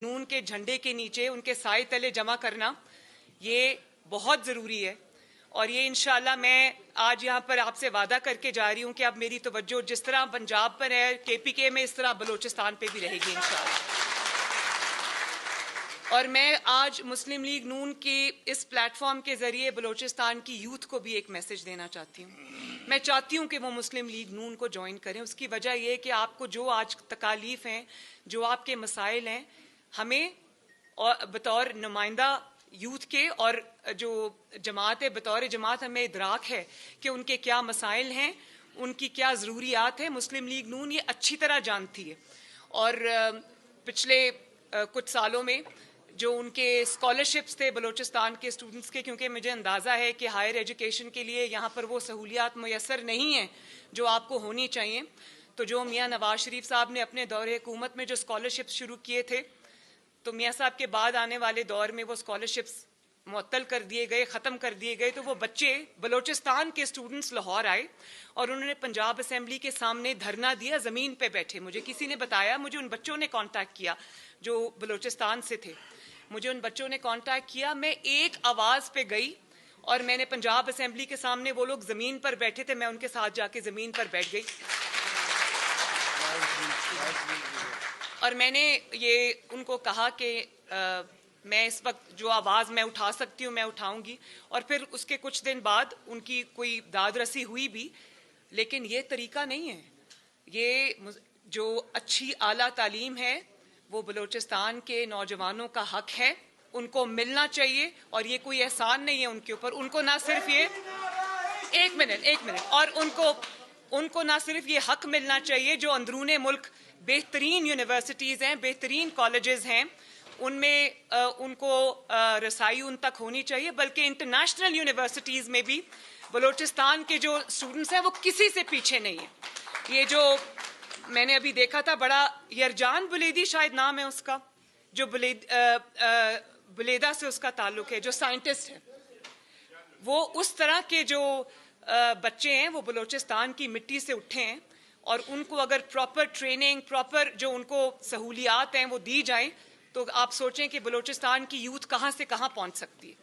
नून के झंडे के नीचे उनके साए तले जमा करना ये बहुत ज़रूरी है। और ये इंशाल्लाह मैं आज यहाँ पर आपसे वादा करके जा रही हूँ कि अब मेरी तवज्जो जिस तरह पंजाब पर है, KPK में, इस तरह बलूचिस्तान पे भी रहेगी इंशाल्लाह। और मैं आज मुस्लिम लीग नून के इस प्लेटफॉर्म के ज़रिए बलूचिस्तान की यूथ को भी एक मैसेज देना चाहती हूँ। मैं चाहती हूँ कि वो मुस्लिम लीग नून को ज्वाइन करें। उसकी वजह ये है कि आपको जो आज तकालीफ हैं, जो आपके मसाइल हैं, हमें और बतौर नुमाइंदा यूथ के और जो जमात है, बतौर जमात हमें इदराक है कि उनके क्या मसाइल हैं, उनकी क्या ज़रूरियात है। मुस्लिम लीग नून ये अच्छी तरह जानती है। और पिछले कुछ सालों में जो उनके स्कॉलरशिप्स थे बलूचिस्तान के स्टूडेंट्स के, क्योंकि मुझे अंदाज़ा है कि हायर एजुकेशन के लिए यहाँ पर वो सहूलियात मुयस्सर नहीं हैं जो आपको होनी चाहिए, तो जो मियाँ नवाज शरीफ साहब ने अपने दौरे हुकूमत में जो स्कॉलरशिप्स शुरू किए थे, तो मियाँ साहब के बाद आने वाले दौर में वो स्कॉलरशिप्स मुअत्तल कर दिए गए, ख़त्म कर दिए गए। तो वो बच्चे बलूचिस्तान के स्टूडेंट्स लाहौर आए और उन्होंने पंजाब असेंबली के सामने धरना दिया, ज़मीन पे बैठे। मुझे किसी ने बताया, मुझे उन बच्चों ने कांटेक्ट किया जो बलूचिस्तान से थे, मुझे उन बच्चों ने कांटेक्ट किया। मैं एक आवाज़ पे गई और मैंने पंजाब असेंबली के सामने, वो लोग ज़मीन पर बैठे थे, मैं उनके साथ जाके ज़मीन पर बैठ गई और मैंने ये उनको कहा कि मैं इस वक्त जो आवाज़ मैं उठा सकती हूँ मैं उठाऊंगी। और फिर उसके कुछ दिन बाद उनकी कोई दाद रसी हुई भी, लेकिन ये तरीका नहीं है। ये जो अच्छी आला तालीम है वो बलूचिस्तान के नौजवानों का हक है, उनको मिलना चाहिए। और ये कोई एहसान नहीं है उनके ऊपर, उनको ना सिर्फ ये एक मिनट और उनको ना सिर्फ ये हक मिलना चाहिए जो अंदरूने मुल्क बेहतरीन यूनिवर्सिटीज़ हैं, बेहतरीन कॉलेजेस हैं, उनमें उनको रसाई उन तक होनी चाहिए, बल्कि इंटरनेशनल यूनिवर्सिटीज़ में भी बलूचिस्तान के जो स्टूडेंट्स हैं वो किसी से पीछे नहीं है। ये जो मैंने अभी देखा था, बड़ा यरजान बुलेदी शायद नाम है उसका, जो बुलेदा से उसका ताल्लुक है, जो साइंटिस्ट है, वो उस तरह के जो बच्चे हैं वो बलूचिस्तान की मिट्टी से उठे हैं। और उनको अगर प्रॉपर ट्रेनिंग, प्रॉपर जो उनको सहूलियात हैं वो दी जाएं, तो आप सोचें कि बलूचिस्तान की यूथ कहाँ से कहाँ पहुँच सकती है।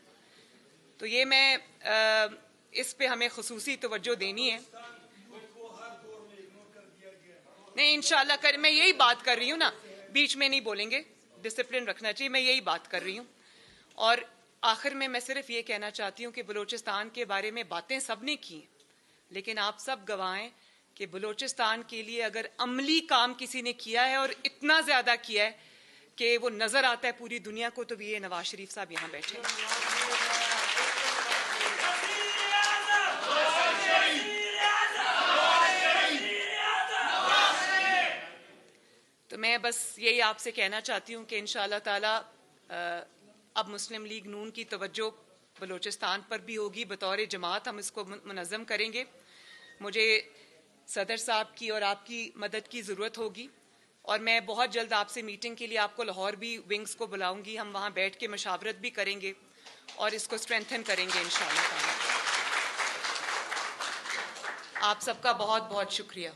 तो ये मैं इस पे हमें खुसूसी तवज्जो देनी है। नहीं, इंशाल्लाह कर, मैं यही बात कर रही हूँ ना, बीच में नहीं बोलेंगे, डिसिप्लिन रखना चाहिए, मैं यही बात कर रही हूँ। और आखिर में मैं सिर्फ ये कहना चाहती हूँ कि बलूचिस्तान के बारे में बातें सब ने की, लेकिन आप सब गवाह हैं कि बलूचिस्तान के लिए अगर अमली काम किसी ने किया है और इतना ज़्यादा किया है कि वो नज़र आता है पूरी दुनिया को, तो भी ये नवाज शरीफ साहब यहाँ बैठे हैं। तो मैं बस यही आपसे कहना चाहती हूँ कि इंशाअल्लाह ताला अब मुस्लिम लीग नून की तवज्जो बलूचिस्तान पर भी होगी। बतौर जमात हम इसको मुनज़्ज़म करेंगे। मुझे सदर साहब की और आपकी मदद की ज़रूरत होगी और मैं बहुत जल्द आपसे मीटिंग के लिए आपको लाहौर भी विंग्स को बुलाऊंगी। हम वहाँ बैठ के मशावरत भी करेंगे और इसको स्ट्रेंथन करेंगे इंशाअल्लाह। आप सबका बहुत बहुत शुक्रिया।